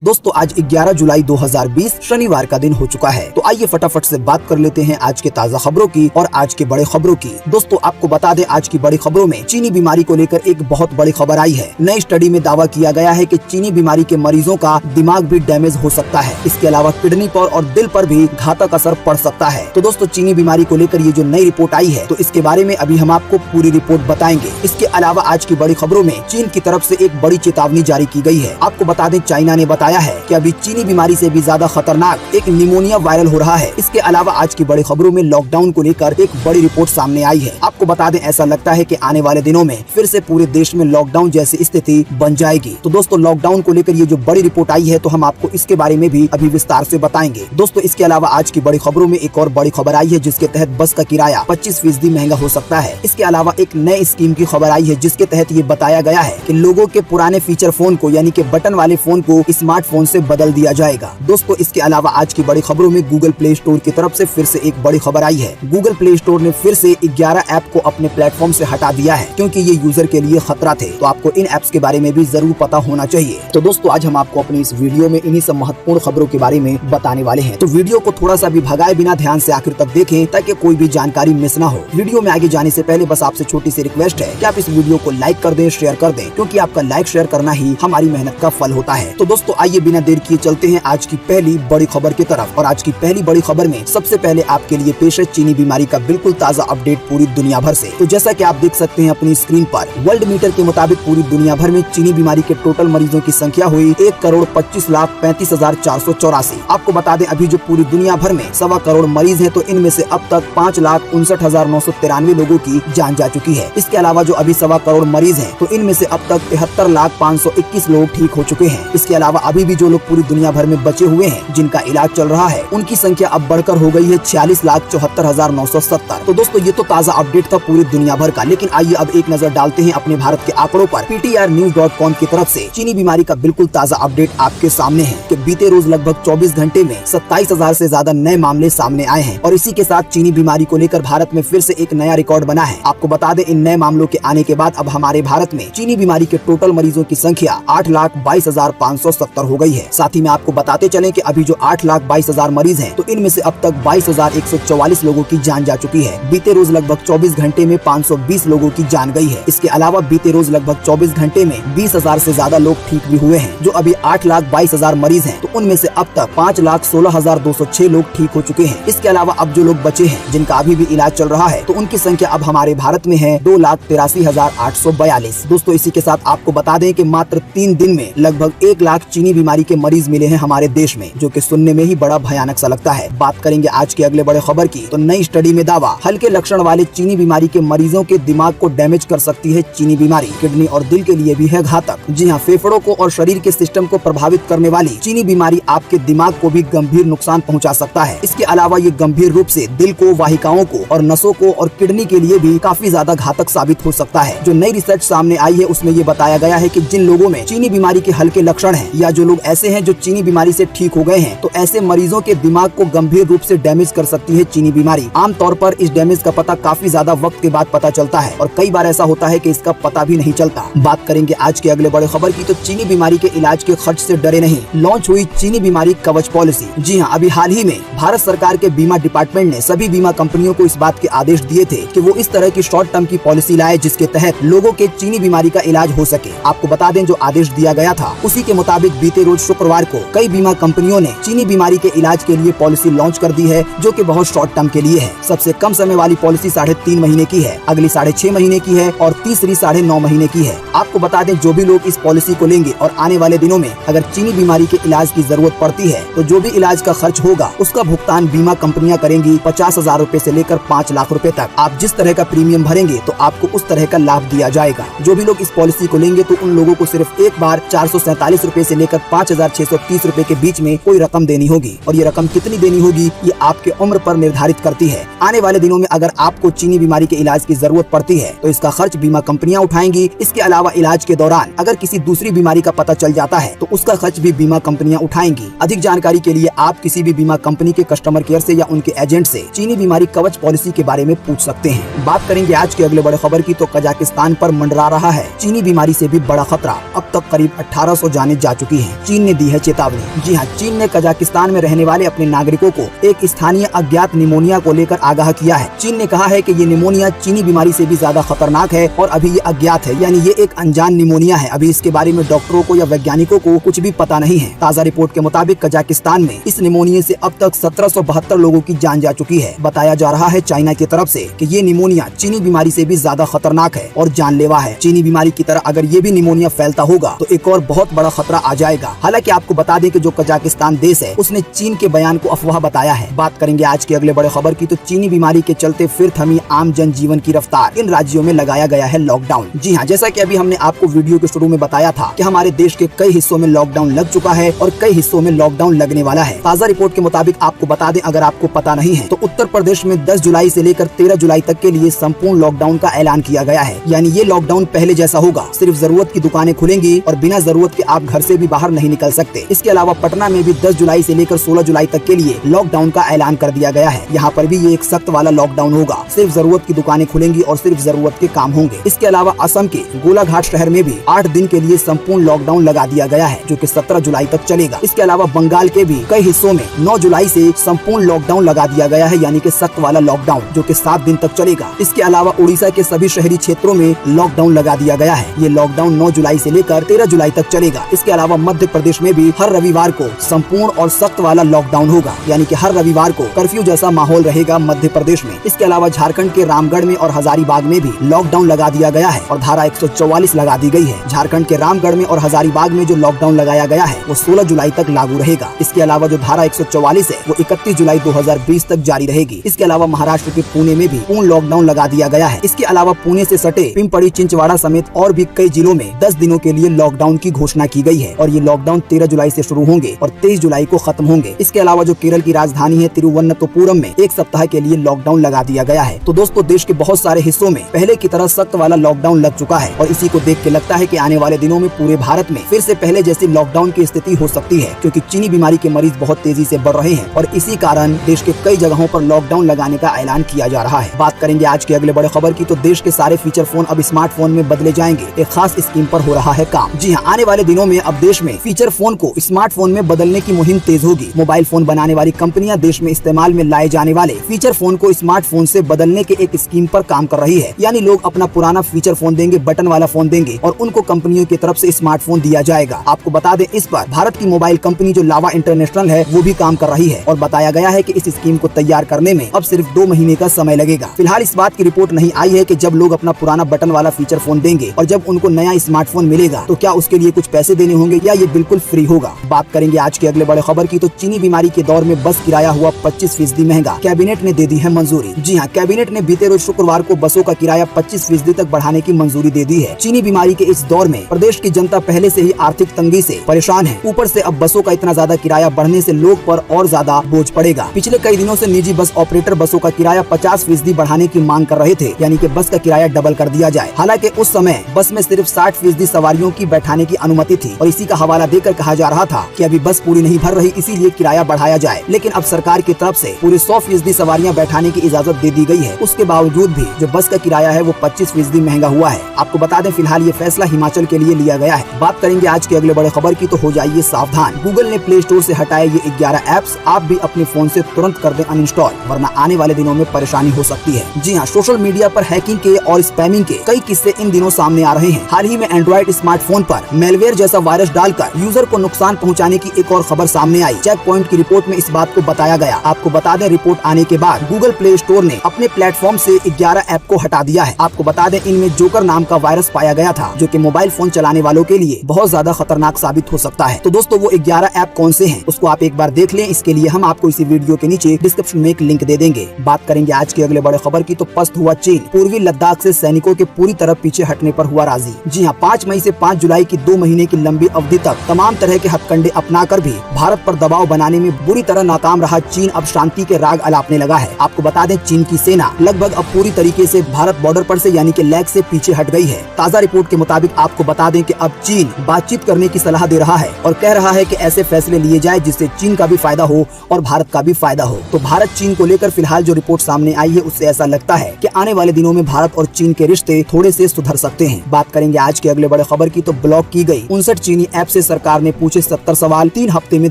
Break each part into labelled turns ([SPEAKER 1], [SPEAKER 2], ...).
[SPEAKER 1] दोस्तों आज 11 जुलाई 2020 शनिवार का दिन हो चुका है। तो आइए फटाफट से बात कर लेते हैं आज के ताज़ा खबरों की और आज के बड़े खबरों की। दोस्तों आपको बता दें आज की बड़ी खबरों में चीनी बीमारी को लेकर एक बहुत बड़ी खबर आई है। नई स्टडी में दावा किया गया है कि चीनी बीमारी के मरीजों का दिमाग भी डैमेज हो सकता है। इसके अलावा किडनी पर और दिल पर भी घातक असर पड़ सकता है। तो दोस्तों चीनी बीमारी को लेकर ये जो नई रिपोर्ट आई है तो इसके बारे में अभी हम आपको पूरी रिपोर्ट बताएंगे। इसके अलावा आज की बड़ी खबरों में चीन की तरफ से एक बड़ी चेतावनी जारी की गई है। आपको बता दें चाइना ने बताया है कि अभी चीनी बीमारी से भी ज्यादा खतरनाक एक निमोनिया वायरल हो रहा है। इसके अलावा आज की बड़ी खबरों में लॉकडाउन को लेकर एक बड़ी रिपोर्ट सामने आई है। आपको बता दें ऐसा लगता है कि आने वाले दिनों में फिर से पूरे देश में लॉकडाउन जैसी स्थिति बन जाएगी। तो दोस्तों लॉकडाउन को लेकर ये जो बड़ी रिपोर्ट आई है तो हम आपको इसके बारे में भी अभी विस्तार से बताएंगे। दोस्तों इसके अलावा आज की बड़ी खबरों में एक और बड़ी खबर आई है जिसके तहत बस का किराया 25% महंगा हो सकता है। इसके अलावा एक नए स्कीम की खबर आई है जिसके तहत ये बताया गया है कि लोगों के पुराने फीचर फोन को यानी कि बटन वाले फोन को स्मार्टफोन से बदल दिया जाएगा। दोस्तों इसके अलावा आज की बड़ी खबरों में गूगल प्ले स्टोर की तरफ से फिर से एक बड़ी खबर आई है। गूगल प्ले स्टोर ने फिर से 11 ऐप को अपने प्लेटफॉर्म से हटा दिया है क्योंकि ये यूजर के लिए खतरा थे। तो आपको इन ऐप्स के बारे में भी जरूर पता होना चाहिए। तो दोस्तों आज हम आपको अपनी इस वीडियो में इन्हीं सब महत्वपूर्ण खबरों के बारे में बताने वाले हैं। तो वीडियो को थोड़ा सा भी भगाए बिना ध्यान से आखिर तक देखें ताकि कोई भी जानकारी मिस ना हो। वीडियो में आगे जाने से पहले बस आपसे छोटी सी रिक्वेस्ट है कि आप इस वीडियो को लाइक कर दें, शेयर कर दें, क्योंकि आपका लाइक शेयर करना ही हमारी मेहनत का फल होता है। तो दोस्तों आइए बिना देर किए चलते हैं आज की पहली बड़ी खबर की तरफ। और आज की पहली बड़ी खबर में सबसे पहले आपके लिए पेश है चीनी बीमारी का बिल्कुल ताज़ा अपडेट पूरी दुनिया भर से। तो जैसा कि आप देख सकते हैं अपनी स्क्रीन पर वर्ल्ड मीटर के मुताबिक पूरी दुनिया भर में चीनी बीमारी के टोटल मरीजों की संख्या हुई 1,25,35,484। आपको बता दें अभी जो पूरी दुनिया भर में 1.25 करोड़ मरीज है तो इनमें से अब तक 5,59,993 लोगों की जान जा चुकी है। इसके अलावा जो अभी 1.25 करोड़ मरीज है तो इनमें से अब तक 73,521 लोग ठीक हो चुके हैं। इसके अलावा अभी भी जो लोग पूरी दुनिया भर में बचे हुए हैं जिनका इलाज चल रहा है उनकी संख्या अब बढ़कर हो गई है 46,74,970। तो दोस्तों ये तो ताज़ा अपडेट था पूरी दुनिया भर का, लेकिन आइए अब एक नजर डालते हैं अपने भारत के आंकड़ों पर। PTRnews.com की तरफ से चीनी बीमारी का बिल्कुल ताज़ा अपडेट आपके सामने है कि बीते रोज लगभग 24 घंटे में 27,000 से ज्यादा नए मामले सामने आए हैं और इसी के साथ चीनी बीमारी को लेकर भारत में फिर से एक नया रिकॉर्ड बना है। आपको बता दें इन नए मामलों के आने के बाद अब हमारे भारत में चीनी बीमारी के टोटल मरीजों की संख्या 8,22,570 हो गई है। साथ ही में आपको बताते चले कि अभी जो 8,22,000 मरीज हैं तो इनमें से अब तक 22,144 लोगों की जान जा चुकी है। बीते रोज लगभग 24 घंटे में 520 लोगों की जान गई है। इसके अलावा बीते रोज लगभग 24 घंटे में 20,000 से ज्यादा लोग ठीक भी हुए हैं। जो अभी 8,22,000 मरीज हैं तो उनमें से अब तक 5,16,206 लोग ठीक हो चुके हैं। इसके अलावा अब जो लोग बचे हैं जिनका अभी भी इलाज चल रहा है तो उनकी संख्या अब हमारे भारत में है 2,83,842। दोस्तों इसी के साथ आपको बता दें कि मात्र 3 दिन में लगभग 1 लाख चीनी बीमारी के मरीज मिले हैं हमारे देश में, जो कि सुनने में ही बड़ा भयानक सा लगता है। बात करेंगे आज के अगले बड़े खबर की तो नई स्टडी में दावा हल्के लक्षण वाले चीनी बीमारी के मरीजों के दिमाग को डैमेज कर सकती है चीनी बीमारी। किडनी और दिल के लिए भी है घातक। जी हाँ, फेफड़ों को और शरीर के सिस्टम को प्रभावित करने वाली चीनी बीमारी आपके दिमाग को भी गंभीर नुकसान पहुंचा सकता है। इसके अलावा ये गंभीर रूप से दिल को, वाहिकाओं को और नसों को और किडनी के लिए भी काफी ज्यादा घातक साबित हो सकता है। जो नई रिसर्च सामने आई है उसमें ये बताया गया है कि जिन लोगों में चीनी बीमारी के हल्के लक्षण हैं या जो लोग ऐसे हैं जो चीनी बीमारी से ठीक हो गए हैं तो ऐसे मरीजों के दिमाग को गंभीर रूप से डैमेज कर सकती है चीनी बीमारी। आमतौर पर इस डैमेज का पता काफी ज्यादा वक्त के बाद पता चलता है और कई बार ऐसा होता है कि इसका पता भी नहीं चलता। बात करेंगे आज के अगले बड़े खबर की तो चीनी बीमारी के इलाज के खर्च से डरे नहीं, लॉन्च हुई चीनी बीमारी कवच पॉलिसी। जी हाँ, अभी हाल ही में भारत सरकार के बीमा डिपार्टमेंट ने सभी बीमा कंपनियों को इस बात के आदेश दिए थे कि वो इस तरह की शॉर्ट टर्म की पॉलिसी लाए जिसके तहत लोगों के चीनी बीमारी का इलाज हो सके। आपको बता दें जो आदेश दिया गया था उसी के मुताबिक बीते रोज शुक्रवार को कई बीमा कंपनियों ने चीनी बीमारी के इलाज के लिए पॉलिसी लॉन्च कर दी है जो कि बहुत शॉर्ट टर्म के लिए है। सबसे कम समय वाली पॉलिसी 3.5 महीने की है, अगली 6.5 महीने की है और तीसरी 9.5 महीने की है। आपको बता दें जो भी लोग इस पॉलिसी को लेंगे और आने वाले दिनों में अगर चीनी बीमारी के इलाज की जरूरत पड़ती है तो जो भी इलाज का खर्च होगा उसका भुगतान बीमा कंपनियां करेंगी 50,000 रूपए से लेकर 5 लाख रूपए तक। आप जिस तरह का प्रीमियम भरेंगे तो आपको उस तरह का लाभ दिया जाएगा। जो भी लोग इस पॉलिसी को लेंगे तो उन लोगों को सिर्फ एक बार 447 रूपए से लेकर 5,630 रूपए के बीच में कोई रकम देनी होगी और ये रकम कितनी देनी होगी ये आपके उम्र पर निर्धारित करती है। आने वाले दिनों में अगर आपको चीनी बीमारी के इलाज की जरूरत पड़ती है तो इसका खर्च बीमा कंपनियां उठाएंगी। इसके अलावा इलाज के दौरान अगर किसी दूसरी बीमारी का पता चल जाता है तो उसका खर्च भी बीमा कंपनियां उठाएंगी। अधिक जानकारी के लिए आप किसी भी बीमा कंपनी के कस्टमर केयर से या उनके एजेंट से चीनी बीमारी कवच पॉलिसी के बारे में पूछ सकते हैं। बात करेंगे आज के अगले बड़े खबर की तो कजाकिस्तान पर मंडरा रहा है चीनी बीमारी से भी बड़ा खतरा। अब तक करीब 1800 जानें जा चुकी है। हैं। चीन ने दी है चेतावनी। जी हाँ, चीन ने कजाकिस्तान में रहने वाले अपने नागरिकों को एक स्थानीय अज्ञात निमोनिया को लेकर आगाह किया है। चीन ने कहा है कि ये निमोनिया चीनी बीमारी से भी ज्यादा खतरनाक है और अभी ये अज्ञात है, यानी ये एक अनजान निमोनिया है। अभी इसके बारे में डॉक्टरों को या वैज्ञानिकों को कुछ भी पता नहीं है। ताज़ा रिपोर्ट के मुताबिक कजाकिस्तान में इस निमोनिया से अब तक 1772 लोगों की जान जा चुकी है। बताया जा रहा है चाइना की तरफ से कि ये निमोनिया चीनी बीमारी से भी ज्यादा खतरनाक है और जानलेवा है। चीनी बीमारी की तरह अगर ये भी निमोनिया फैलता होगा तो एक और बहुत बड़ा खतरा आ जाएगा। हालांकि आपको बता दें कि जो कजाकिस्तान देश है उसने चीन के बयान को अफवाह बताया है। बात करेंगे आज के अगले बड़े खबर की, तो चीनी बीमारी के चलते फिर थमी आम जनजीवन की रफ्तार। इन राज्यों में लगाया गया है लॉकडाउन। जी हाँ, जैसा कि अभी हमने आपको वीडियो के शुरू में बताया था कि हमारे देश के कई हिस्सों में लॉकडाउन लग चुका है और कई हिस्सों में लॉकडाउन लगने वाला है। ताज़ा रिपोर्ट के मुताबिक आपको बता दें, अगर आपको पता नहीं है तो उत्तर प्रदेश में 10 जुलाई से लेकर 13 जुलाई तक के लिए संपूर्ण लॉकडाउन का ऐलान किया गया है। यानी ये लॉकडाउन पहले जैसा होगा, सिर्फ जरूरत की दुकानें खुलेंगी और बिना जरूरत के आप घर से भी बाहर नहीं निकल सकते। इसके अलावा पटना में भी 10 जुलाई से लेकर 16 जुलाई तक के लिए लॉकडाउन का ऐलान कर दिया गया है। यहाँ पर भी ये एक सख्त वाला लॉकडाउन होगा। सिर्फ जरूरत की दुकानें खुलेंगी और सिर्फ जरूरत के काम होंगे। इसके अलावा असम के गोलाघाट शहर में भी 8 दिन के लिए संपूर्ण लॉकडाउन लगा दिया गया है, जो कि 17 जुलाई तक चलेगा। इसके अलावा बंगाल के भी कई हिस्सों में 9 जुलाई से संपूर्ण लॉकडाउन लगा दिया गया है, यानी कि सख्त वाला लॉकडाउन, जो कि 7 दिन तक चलेगा। इसके अलावा उड़ीसा के सभी शहरी क्षेत्रों में लॉकडाउन लगा दिया गया है। ये लॉकडाउन 9 जुलाई से लेकर 13 जुलाई तक चलेगा। इसके अलावा मध्य प्रदेश में भी हर रविवार को संपूर्ण और सख्त वाला लॉकडाउन होगा, यानी कि हर रविवार को कर्फ्यू जैसा माहौल रहेगा मध्य प्रदेश में। इसके अलावा झारखंड के रामगढ़ में और हजारीबाग में भी लॉकडाउन लगा दिया गया है और धारा 144 लगा दी गई है। झारखंड के रामगढ़ में और हजारीबाग में जो लॉकडाउन लगाया गया है वो 16 जुलाई तक लागू रहेगा। इसके अलावा जो धारा 144 है वो 31 जुलाई 2020 तक जारी रहेगी। इसके अलावा महाराष्ट्र के पुणे में भी पूर्ण लॉकडाउन लगा दिया गया है। इसके अलावा पुणे से सटे पिंपड़ी, चिंचवाड़ा समेत और भी कई जिलों में 10 दिनों के लिए लॉकडाउन की घोषणा की गई है और ये लॉकडाउन 13 जुलाई से शुरू होंगे और 23 जुलाई को खत्म होंगे। इसके अलावा जो केरल की राजधानी है तिरुवनंतपुरम में 1 सप्ताह के लिए लॉकडाउन लगा दिया गया है। तो दोस्तों, देश के बहुत सारे हिस्सों में पहले की तरह सख्त वाला लॉकडाउन लग चुका है और इसी को देख के लगता है कि आने वाले दिनों में पूरे भारत में फिर से पहले जैसी लॉकडाउन की स्थिति हो सकती है, क्योंकि चीनी बीमारी के मरीज बहुत तेजी से बढ़ रहे हैं और इसी कारण देश के कई जगहों पर लॉकडाउन लगाने का ऐलान किया जा रहा है। बात करेंगे आज के अगले बड़े खबर की, तो देश के सारे फीचर फोन अब स्मार्टफोन में बदले जाएंगे। एक खास स्कीम पर हो रहा है काम। जी हाँ, आने वाले दिनों में अब देश में फीचर फोन को स्मार्टफोन में बदलने की मुहिम तेज होगी। मोबाइल फोन बनाने वाली कंपनियां देश में इस्तेमाल में लाए जाने वाले फीचर फोन को स्मार्टफोन से बदलने के एक स्कीम पर काम कर रही है। यानी लोग अपना पुराना फीचर फोन देंगे, बटन वाला फोन देंगे और उनको कंपनियों की तरफ से स्मार्टफोन दिया जाएगा। आपको बता दें, इस पर भारत की मोबाइल कंपनी जो लावा इंटरनेशनल है वो भी काम कर रही है और बताया गया है कि इस स्कीम को तैयार करने में अब सिर्फ 2 महीने का समय लगेगा। फिलहाल इस बात की रिपोर्ट नहीं आई है कि जब लोग अपना पुराना बटन वाला फीचर फोन देंगे और जब उनको नया स्मार्टफोन मिलेगा तो क्या उसके लिए कुछ पैसे देने होंगे या ये बिल्कुल फ्री होगा। बात करेंगे आज के अगले बड़े खबर की, तो चीनी बीमारी के दौर में बस किराया हुआ 25% महंगा। कैबिनेट ने दे दी है मंजूरी। जी हाँ, कैबिनेट ने बीते रोज शुक्रवार को बसों का किराया 25% तक बढ़ाने की मंजूरी दे दी है। चीनी बीमारी के इस दौर में प्रदेश की जनता पहले से ही आर्थिक तंगी से परेशान है। ऊपर से अब बसों का इतना ज्यादा किराया बढ़ने से लोग पर और ज्यादा बोझ पड़ेगा। पिछले कई दिनों से निजी बस ऑपरेटर बसों का किराया 50% बढ़ाने की मांग कर रहे थे, यानी कि बस का किराया डबल कर दिया जाए। हालांकि उस समय बस में सिर्फ 60% सवारियों की बैठाने की अनुमति थी और इसी का हवाला देकर कहा जा रहा था कि अभी बस पूरी नहीं भर रही, इसीलिए किराया बढ़ाया जाए। लेकिन अब सरकार की तरफ से पूरे 100% सवारियां बैठाने की इजाजत दे दी गई है। उसके बावजूद भी जो बस का किराया है वो 25% महंगा हुआ है। आपको बता दें, फिलहाल ये फैसला हिमाचल के लिए लिया गया है। बात करेंगे आज के अगले बड़े खबर की, तो हो जाइए सावधान। गूगल ने प्ले स्टोर से हटाए ये 11 ऐप्स। आप भी अपने फोन से तुरंत कर दें अनइंस्टॉल, वरना आने वाले दिनों में परेशानी हो सकती है। जी हाँ, सोशल मीडिया पर हैकिंग के और स्पैमिंग के कई किस्से इन दिनों सामने आ रहे हैं। हाल ही में एंड्रॉइड स्मार्टफोन पर मेलवेयर जैसा वायरस डालकर यूजर को नुकसान पहुंचाने की एक और खबर सामने आई। चेक पॉइंट की रिपोर्ट में इस बात को बताया गया। आपको बता दें, रिपोर्ट आने के बाद गूगल प्ले स्टोर ने अपने प्लेटफॉर्म से 11 ऐप को हटा दिया है। आपको बता दें, इनमें जोकर नाम का वायरस पाया गया था, जो कि मोबाइल फोन चलाने वालों के लिए बहुत ज्यादा खतरनाक साबित हो सकता है। तो दोस्तों, वो 11 ऐप कौन से हैं, उसको आप एक बार देख लें। इसके लिए हम आपको इसी वीडियो के नीचे डिस्क्रिप्शन में एक लिंक दे देंगे। बात करेंगे आज के अगले बड़े खबर की, तो पस्त हुआ चीन। पूर्वी लद्दाख से सैनिकों के पूरी तरह पीछे हटने पर हुआ राजी। जी हाँ, 5 मई से 5 जुलाई की 2 महीने की लंबी अवधि तक तमाम तरह के हथकंडे अपनाकर भी भारत पर दबाव बनाने में बुरी तरह नाकाम रहा चीन अब शांति के राग अलापने लगा है। आपको बता दें, चीन की सेना लगभग अब पूरी तरीके से भारत बॉर्डर पर से यानी कि लेग से पीछे हट गई है। ताज़ा रिपोर्ट के मुताबिक आपको बता दें कि अब चीन बातचीत करने की सलाह दे रहा है और कह रहा है कि ऐसे फैसले लिए जाए जिससे चीन का भी फायदा हो और भारत का भी फायदा हो। तो भारत चीन को लेकर फिलहाल जो रिपोर्ट सामने आई है उससे ऐसा लगता है कि आने वाले दिनों में भारत और चीन के रिश्ते थोड़े से सुधर सकते हैं। बात करेंगे आज के अगले बड़े खबर की, तो ब्लॉक की गई 59 चीनी ऐप से सरकार ने पूछे 70 सवाल 3 हफ्ते में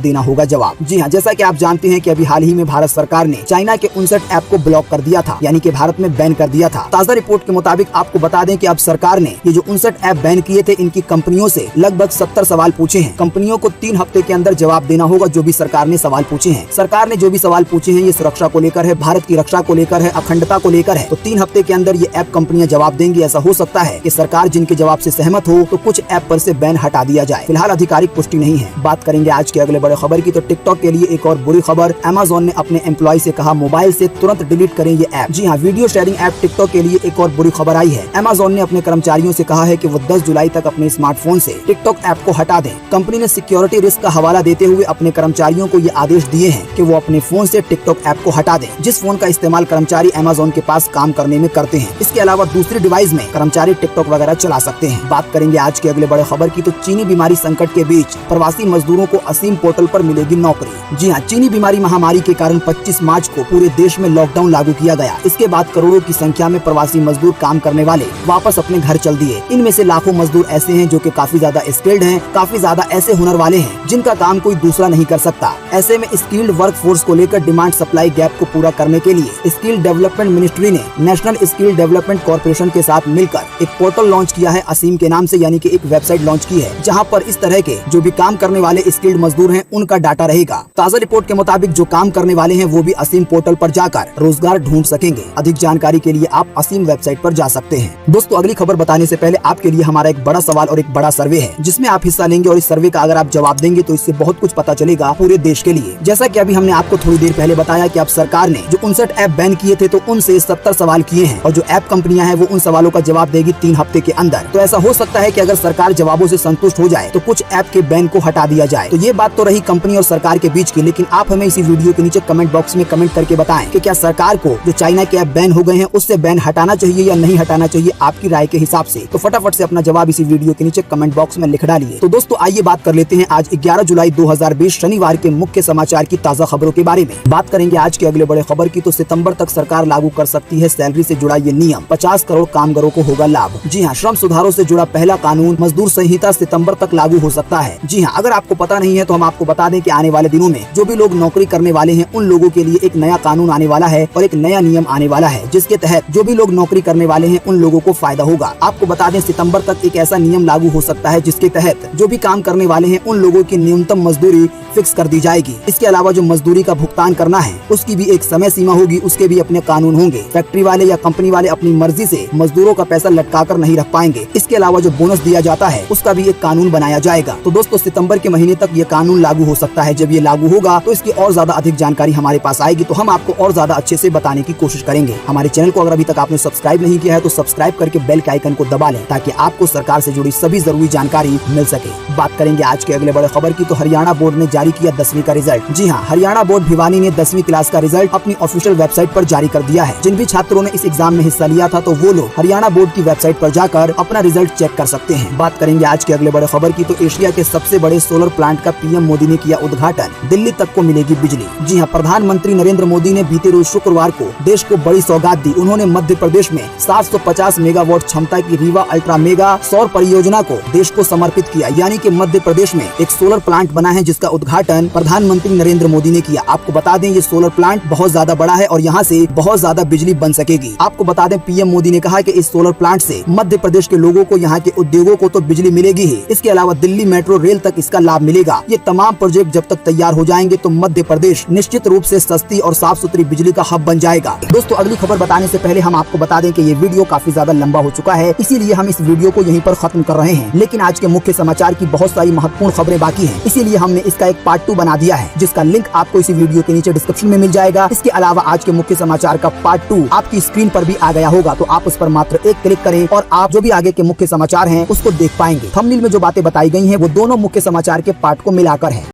[SPEAKER 1] देना होगा जवाब। जी हाँ, जैसा कि आप जानते हैं कि अभी हाल ही में भारत सरकार ने चाइना के 59 ऐप को ब्लॉक कर दिया था, यानी कि भारत में बैन कर दिया था। ताज़ा रिपोर्ट के मुताबिक आपको बता दें कि अब सरकार ने ये जो 59 ऐप बैन किए थे, इनकी कंपनियों से लगभग 70 सवाल पूछे हैं। कंपनियों को 3 हफ्ते के अंदर जवाब देना होगा जो भी सरकार ने सवाल पूछे हैं। सरकार ने जो भी सवाल पूछे हैं ये सुरक्षा को लेकर है, भारत की रक्षा को लेकर है, अखंडता को लेकर है। तो 3 हफ्ते के अंदर ये ऐप कंपनियां जवाब देंगी। ऐसा हो सकता है कि सरकार जिनके जवाब से सहमत हो तो कुछ ऐप पर से बैन हटा दिया जाए। फिलहाल आधिकारिक पुष्टि नहीं है। बात करेंगे आज के अगले बड़े खबर की, तो टिकटॉक के लिए एक और बुरी खबर। Amazon ने अपने एम्प्लॉय से कहा मोबाइल से तुरंत डिलीट करें ये ऐप। जी हाँ, वीडियो शेयरिंग ऐप टिकटॉक के लिए एक और बुरी खबर आई है। Amazon ने अपने कर्मचारियों से कहा है कि वो 10 जुलाई तक अपने स्मार्टफोन से टिकटॉक ऐप को हटा दें। कंपनी ने सिक्योरिटी रिस्क का हवाला देते हुए अपने कर्मचारियों को ये आदेश दिए हैं कि वो अपने फोन से टिकटॉक ऐप को हटा दें, जिस फोन का इस्तेमाल कर्मचारी Amazon के पास काम करने में करते हैं। इसके अलावा दूसरी डिवाइस में कर्मचारी टिकटॉक वगैरह चला सकते हैं। बात करेंगे आज के अगले बड़े खबर की, तो चीनी बीमारी संकट के बीच प्रवासी मजदूरों को असीम पोर्टल पर मिलेगी नौकरी। जी हाँ, चीनी बीमारी महामारी के कारण 25 मार्च को पूरे देश में लॉकडाउन लागू किया गया। इसके बाद करोड़ों की संख्या में प्रवासी मजदूर काम करने वाले वापस अपने घर चल दिए। इनमें से लाखों मजदूर ऐसे हैं जो कि काफी ज्यादा स्किल्ड हैं, काफी ज्यादा ऐसे हुनर वाले हैं जिनका काम कोई दूसरा नहीं कर सकता। ऐसे में स्किल्ड वर्क फोर्स को लेकर डिमांड सप्लाई गैप को पूरा करने के लिए स्किल डेवलपमेंट मिनिस्ट्री ने नेशनल स्किल डेवलपमेंट कॉर्पोरेशन के साथ मिलकर एक पोर्टल लॉन्च किया है असीम के नाम से, यानी कि एक वेबसाइट लॉन्च की है जहां पर इस तरह के जो भी काम करने वाले स्किल्ड मजदूर हैं उनका डाटा रहेगा। ताज़ा रिपोर्ट के मुताबिक जो काम करने वाले हैं वो भी असीम पोर्टल पर जाकर रोजगार ढूंढ सकेंगे। अधिक जानकारी के लिए आप असीम वेबसाइट पर जा सकते हैं। दोस्तों, अगली खबर बताने से पहले आपके लिए हमारा एक बड़ा सवाल और एक बड़ा सर्वे है जिसमें आप हिस्सा लेंगे और इस सर्वे का अगर आप जवाब देंगे तो इससे बहुत कुछ पता चलेगा पूरे देश के लिए। जैसा कि अभी हमने आपको थोड़ी देर पहले बताया कि अब सरकार ने जो 59 ऐप बैन किए थे तो उनसे 70 सवाल किए हैं और जो ऐप कंपनियां हैं वो उन सवालों का जवाब देगी 3 हफ्ते के अंदर। तो ऐसा हो सकता है कि अगर सरकार जवाबों से संतुष्ट हो जाए तो कुछ ऐप के बैन को हटा दिया जाए। तो ये बात तो रही कंपनी और सरकार के बीच की, लेकिन आप हमें इसी वीडियो के नीचे कमेंट बॉक्स में कमेंट करके बताएं कि क्या सरकार को जो चाइना के ऐप बैन हो गए हैं उससे बैन हटाना चाहिए या नहीं हटाना चाहिए आपकी राय के हिसाब से। तो फटाफट से अपना जवाब इसी वीडियो के नीचे कमेंट बॉक्स में लिख डालिए। तो दोस्तों, आइए बात कर लेते हैं आज 11 जुलाई 2020 शनिवार के मुख्य समाचार की ताज़ा खबरों के बारे में। बात करेंगे आज के अगले बड़े खबर की, तो सितंबर तक सरकार लागू कर सकती है सैलरी से जुड़ा ये नियम। 50 करोड़ कामगारों को होगा लाभ। जी हाँ, श्रम सुधारों से जुड़ा पहला कानून मजदूर संहिता सितंबर तक लागू हो सकता है। जी हाँ, अगर आपको पता नहीं है तो हम आपको बता दें कि आने वाले दिनों में जो भी लोग नौकरी करने वाले हैं उन लोगों के लिए एक नया कानून आने वाला है और एक नया नियम आने वाला है जिसके तहत जो भी लोग नौकरी करने वाले हैं उन लोगों को फायदा होगा। आपको बता दें सितंबर तक एक ऐसा नियम लागू हो सकता है जिसके तहत जो भी काम करने वाले हैं उन लोगों की न्यूनतम मजदूरी फिक्स कर दी जाएगी। इसके अलावा जो मजदूरी का भुगतान करना है उसकी भी एक समय सीमा होगी, उसके भी अपने कानून होंगे। फैक्ट्री वाले या कंपनी वाले अपनी मर्जी से मजदूरों का पैसा लटका कर नहीं रख पाएंगे। इसके अलावा जो बोनस दिया जाता है उसका भी एक कानून बनाया जाएगा। तो दोस्तों, सितंबर के महीने तक ये कानून लागू हो सकता है। जब ये लागू होगा तो इसकी और ज्यादा अधिक जानकारी हमारे पास आएगी तो हम आपको और ज्यादा अच्छे से बताने की कोशिश करेंगे। हमारे चैनल को अगर अभी तक आपने सब्सक्राइब नहीं किया है तो सब्सक्राइब करके बेल के आइकन को दबा लें ताकि आपको सरकार से जुड़ी सभी जरूरी जानकारी मिल सके। बात करेंगे आज के अगले बड़े खबर की, तो हरियाणा बोर्ड ने जारी किया 10वीं का रिजल्ट। जी हाँ, हरियाणा बोर्ड भिवानी ने 10वीं क्लास का रिजल्ट अपनी ऑफिशियल वेबसाइट पर जारी कर दिया है। जिन भी छात्रों ने इस एग्जाम में हिस्सा लिया था तो वो लोग हरियाणा बोर्ड की वेबसाइट पर जाकर अपना रिजल्ट चेक कर सकते हैं। बात करेंगे आज के अगले बड़े खबर की, तो एशिया के सबसे बड़े सोलर प्लांट का पीएम मोदी ने किया उद्घाटन। दिल्ली तक को मिलेगी बिजली। जी हाँ, प्रधानमंत्री नरेंद्र मोदी ने बीते रोज शुक्रवार को देश को बड़ी सौगात दी। उन्होंने मध्य प्रदेश में 750 मेगावाट क्षमता की रीवा अल्ट्रा मेगा सौर परियोजना को देश को समर्पित किया। यानी कि मध्य प्रदेश में एक सोलर प्लांट बना है जिसका उद्घाटन प्रधानमंत्री नरेंद्र मोदी ने किया। आपको बता दें ये सोलर प्लांट बहुत ज्यादा बड़ा है और यहाँ से बहुत ज्यादा बिजली बन सकेगी। आपको बता दें पीएम मोदी ने कहा कि इस सोलर प्लांट से मध्य प्रदेश के लोगों को, यहाँ के उद्योगों को तो बिजली मिलेगी ही, इसके अलावा दिल्ली मेट्रो रेल तक इसका लाभ मिलेगा। ये तमाम प्रोजेक्ट जब तक तैयार हो जाएंगे तो मध्य प्रदेश निश्चित रूप से सस्ती और साफ सुथरी बिजली का हब बन जाएगा। दोस्तों, अगली खबर बताने से पहले हम आपको बता दें कि ये वीडियो काफी ज्यादा लंबा हो चुका है, इसीलिए हम इस वीडियो को यहीं पर खत्म कर रहे हैं। लेकिन आज के मुख्य समाचार की बहुत सारी महत्वपूर्ण खबरें बाकी हैं, इसीलिए हमने इसका एक पार्ट 2 बना दिया है जिसका लिंक आपको इसी वीडियो के नीचे डिस्क्रिप्शन में मिल जाएगा। इसके अलावा आज के मुख्य समाचार का पार्ट 2 आपकी स्क्रीन पर भी आ गया होगा, तो आप उस पर मात्र एक क्लिक करें और आप जो भी आगे के मुख्य समाचार हैं उसको देख पाएंगे। थंबनेल में जो बातें बताई गई हैं वो दोनों मुख्य समाचार के पार्ट को मिलाकर है।